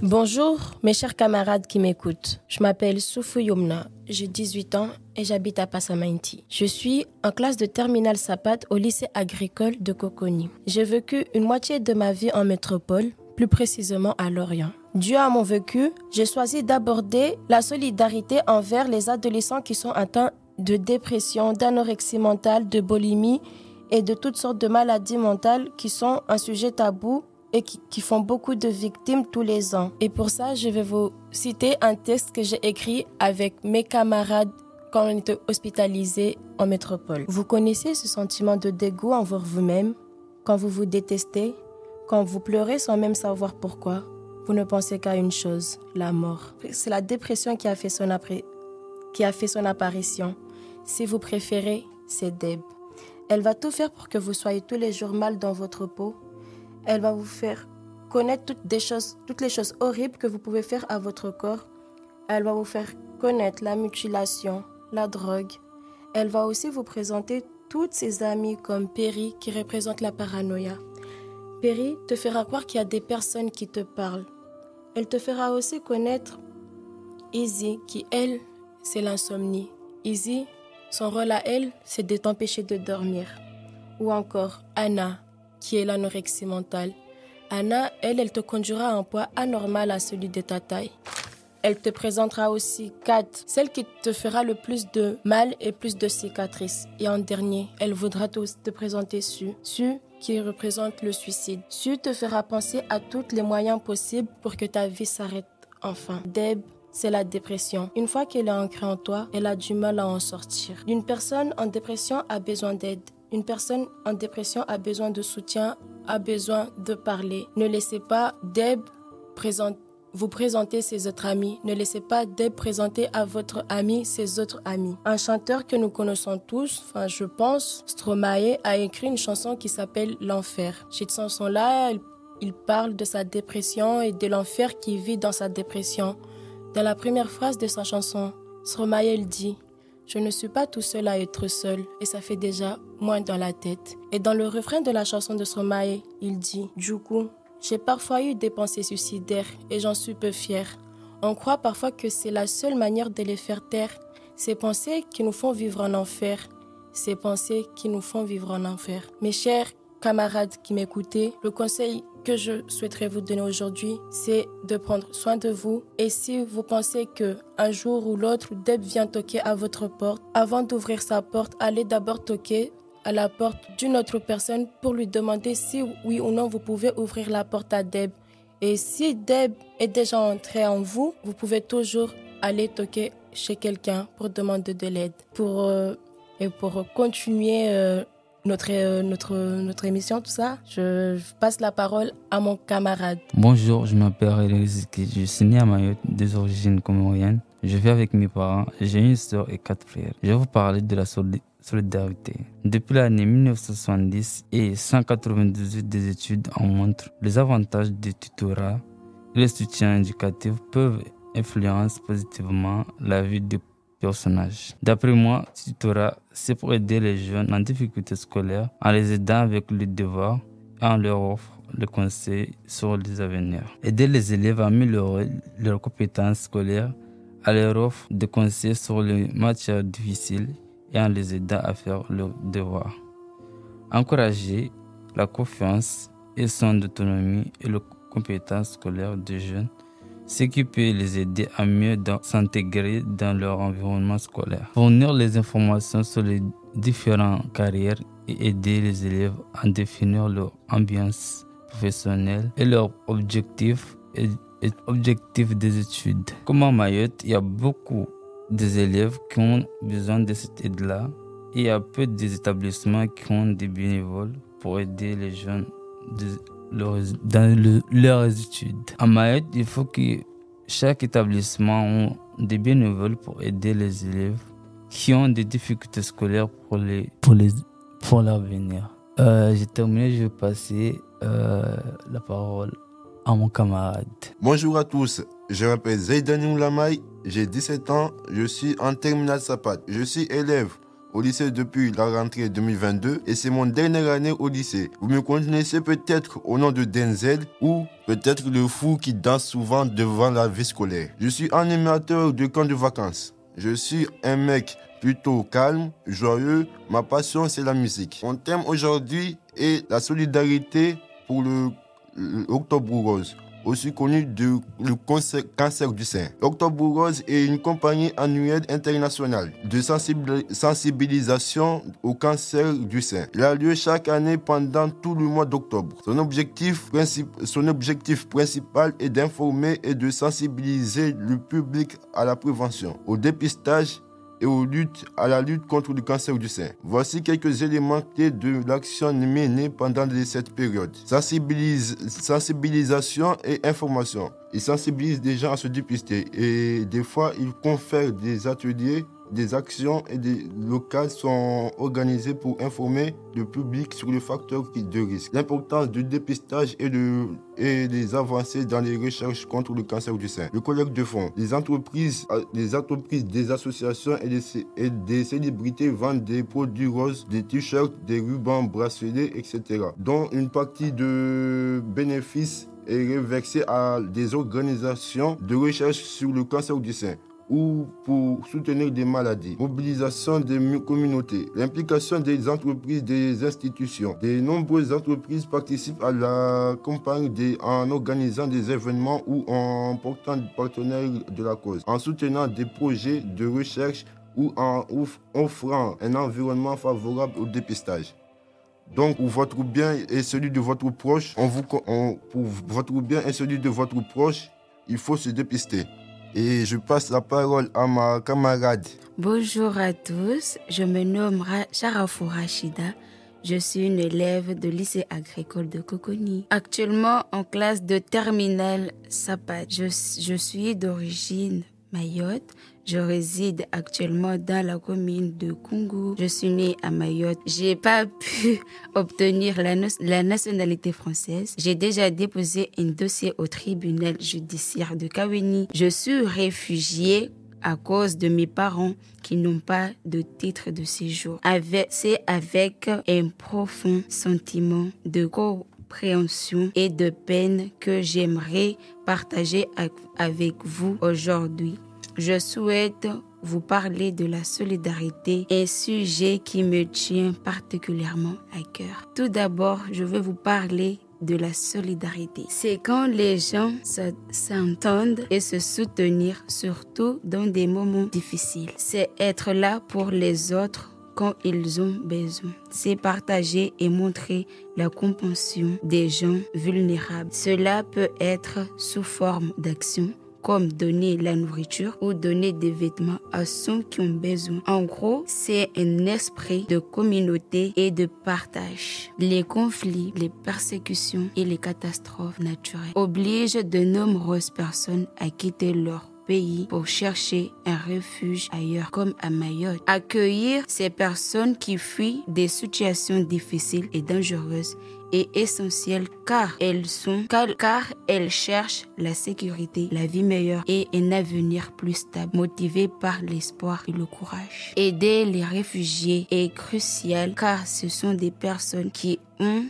Bonjour mes chers camarades qui m'écoutent. Je m'appelle Soufou Yomna, j'ai 18 ans et j'habite à Passamainti. Je suis en classe de terminale Sapat au lycée agricole de Coconi. J'ai vécu une moitié de ma vie en métropole, plus précisément à Lorient. Dû à mon vécu, j'ai choisi d'aborder la solidarité envers les adolescents qui sont atteints de dépression, d'anorexie mentale, de boulimie et de toutes sortes de maladies mentales qui sont un sujet tabou et qui font beaucoup de victimes tous les ans. Et pour ça, je vais vous citer un texte que j'ai écrit avec mes camarades quand on était hospitalisés en métropole. Vous connaissez ce sentiment de dégoût envers vous-même, quand vous vous détestez, quand vous pleurez sans même savoir pourquoi. Vous ne pensez qu'à une chose, la mort. C'est la dépression qui a fait son apparition. Si vous préférez, c'est Deb. Elle va tout faire pour que vous soyez tous les jours mal dans votre peau. Elle va vous faire connaître toutes les choses horribles que vous pouvez faire à votre corps. Elle va vous faire connaître la mutilation, la drogue. Elle va aussi vous présenter toutes ses amies comme Perry qui représente la paranoïa. Perry te fera croire qu'il y a des personnes qui te parlent. Elle te fera aussi connaître Izzy qui, elle, c'est l'insomnie. Izzy, son rôle à elle, c'est de t'empêcher de dormir. Ou encore Anna, qui est l'anorexie mentale. Anna, elle te conduira à un poids anormal à celui de ta taille. Elle te présentera aussi Kat, celle qui te fera le plus de mal et plus de cicatrices. Et en dernier, elle voudra te présenter Sue. Sue, qui représente le suicide. Sue te fera penser à tous les moyens possibles pour que ta vie s'arrête enfin. Deb, c'est la dépression. Une fois qu'elle est ancrée en toi, elle a du mal à en sortir. Une personne en dépression a besoin d'aide. Une personne en dépression a besoin de soutien, a besoin de parler. Ne laissez pas Deb vous présenter ses autres amis. Ne laissez pas Deb présenter à votre ami ses autres amis. Un chanteur que nous connaissons tous, je pense, Stromae, a écrit une chanson qui s'appelle L'Enfer. Cette chanson-là, il parle de sa dépression et de l'enfer qu'il vit dans sa dépression. Dans la première phrase de sa chanson, Stromae, il dit « Je ne suis pas tout seul à être seul » et ça fait déjà moins dans la tête. Et dans le refrain de la chanson de Stromae, il dit « Du coup, j'ai parfois eu des pensées suicidaires et j'en suis peu fière. On croit parfois que c'est la seule manière de les faire taire. Ces pensées qui nous font vivre en enfer. Ces pensées qui nous font vivre en enfer. » Mes chers camarades qui m'écoutez, le conseil que je souhaiterais vous donner aujourd'hui, c'est de prendre soin de vous. Et si vous pensez que un jour ou l'autre, Deb vient toquer à votre porte, avant d'ouvrir sa porte, allez d'abord toquer à la porte d'une autre personne pour lui demander si oui ou non vous pouvez ouvrir la porte à Deb. Et si Deb est déjà entrée en vous, vous pouvez toujours aller toquer chez quelqu'un pour demander de l'aide. Pour continuer notre émission, tout ça, je passe la parole à mon camarade. Bonjour, je m'appelle Rizki, je suis né à Mayotte, des origines comoriennes. Je vis avec mes parents, j'ai une sœur et 4 frères. Je vais vous parler de la solidarité. Depuis l'année 1970 et 198 des études en montrent les avantages du tutorat et le soutien éducatif peuvent influencer positivement la vie du personnage. D'après moi, tutorat, c'est pour aider les jeunes en difficulté scolaire en les aidant avec les devoirs et en leur offrant le conseil sur les avenirs. Aider les élèves à améliorer leurs compétences scolaires, à leur offre des conseils sur les matières difficiles et en les aidant à faire leurs devoirs. Encourager la confiance et son autonomie et les compétences scolaires des jeunes, ce qui peut les aider à mieux s'intégrer dans leur environnement scolaire. Fournir les informations sur les différentes carrières et aider les élèves à définir leur ambiance professionnelle et leurs objectifs des études. Comme à Mayotte, il y a beaucoup d'élèves qui ont besoin de cette aide-là et il y a peu d'établissements qui ont des bénévoles pour aider les jeunes dans leurs études. À Mayotte, il faut que chaque établissement ait des bénévoles pour aider les élèves qui ont des difficultés scolaires pour l'avenir. J'ai terminé, je vais passer la parole à mon camarade. Bonjour à tous, je m'appelle Zaidan Oulamaï, j'ai 17 ans, je suis en terminale Sapat. Je suis élève au lycée depuis la rentrée 2022 et c'est mon dernière année au lycée. Vous me connaissez peut-être au nom de Denzel ou peut-être le fou qui danse souvent devant la vie scolaire. Je suis animateur de camp de vacances. Je suis un mec plutôt calme, joyeux. Ma passion, c'est la musique. Mon thème aujourd'hui est la solidarité pour l'Octobre Rose, aussi connu le cancer du sein. Octobre Rose est une compagnie annuelle internationale de sensibilisation au cancer du sein. Il a lieu chaque année pendant tout le mois d'octobre. Son objectif principal est d'informer et de sensibiliser le public à la prévention, au dépistage et à la lutte contre le cancer du sein. Voici quelques éléments clés de l'action menée pendant cette période. Sensibilisation et information. Ils sensibilisent des gens à se dépister et des fois ils confèrent des ateliers, des actions et des locales sont organisées pour informer le public sur les facteurs de risque, l'importance du dépistage et des avancées dans les recherches contre le cancer du sein. Le collecte de fonds. Les entreprises, des associations et des célébrités vendent des produits roses, des t-shirts, des rubans, bracelets, etc. dont une partie de bénéfices est reversée à des organisations de recherche sur le cancer du sein ou pour soutenir des maladies. Mobilisation des communautés. L'implication des entreprises, des institutions. De nombreuses entreprises participent à la campagne en organisant des événements ou en portant partenaires de la cause, en soutenant des projets de recherche ou en offrant un environnement favorable au dépistage. Donc, pour votre bien et celui de votre proche, il faut se dépister. Et je passe la parole à ma camarade. Bonjour à tous, je me nomme Sharafou Rachida. Je suis une élève de lycée agricole de Coconi. Actuellement en classe de terminale Sapat. Je suis d'origine Mayotte. Je réside actuellement dans la commune de Koungou. Je suis née à Mayotte. J'ai pas pu obtenir la nationalité française. J'ai déjà déposé un dossier au tribunal judiciaire de Kaweni. Je suis réfugiée à cause de mes parents qui n'ont pas de titre de séjour. C'est avec un profond sentiment de compréhension et de peine que j'aimerais partager avec vous aujourd'hui. Je souhaite vous parler de la solidarité, un sujet qui me tient particulièrement à cœur. Tout d'abord, je veux vous parler de la solidarité. C'est quand les gens s'entendent et se soutenir, surtout dans des moments difficiles. C'est être là pour les autres quand ils ont besoin. C'est partager et montrer la compassion des gens vulnérables. Cela peut être sous forme d'action, comme donner la nourriture ou donner des vêtements à ceux qui ont besoin. En gros, c'est un esprit de communauté et de partage. Les conflits, les persécutions et les catastrophes naturelles obligent de nombreuses personnes à quitter leur pays pour chercher un refuge ailleurs, comme à Mayotte. Accueillir ces personnes qui fuient des situations difficiles et dangereuses est essentiel car elles cherchent la sécurité, la vie meilleure et un avenir plus stable, motivées par l'espoir et le courage. Aider les réfugiés est crucial car ce sont des personnes qui ont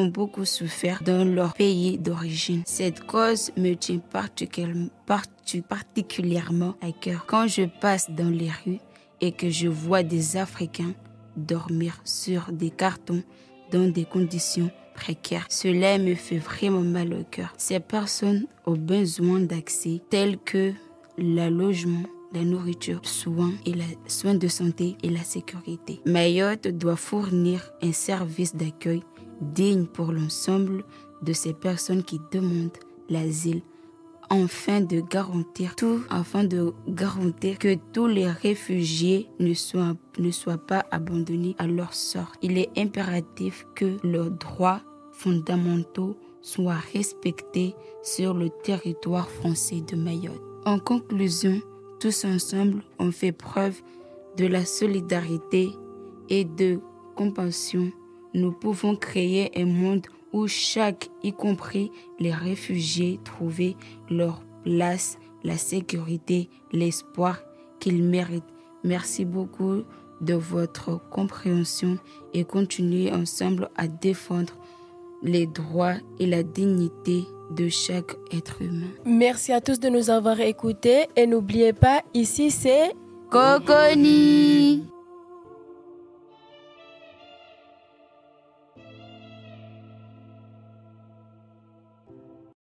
beaucoup souffert dans leur pays d'origine. Cette cause me tient particulièrement à cœur. Quand je passe dans les rues et que je vois des Africains dormir sur des cartons dans des conditions précaires, cela me fait vraiment mal au cœur. Ces personnes ont besoin d'accès tels que le logement, la nourriture, soins de santé et la sécurité. Mayotte doit fournir un service d'accueil digne pour l'ensemble de ces personnes qui demandent l'asile afin de garantir que tous les réfugiés ne soient pas abandonnés à leur sort. Il est impératif que leurs droits fondamentaux soient respectés sur le territoire français de Mayotte. En conclusion, tous ensemble, on fait preuve de la solidarité et de compassion. Nous pouvons créer un monde où chaque, y compris les réfugiés, trouvent leur place, la sécurité, l'espoir qu'ils méritent. Merci beaucoup de votre compréhension et continuez ensemble à défendre les droits et la dignité de chaque être humain. Merci à tous de nous avoir écoutés et n'oubliez pas, ici c'est Coconi.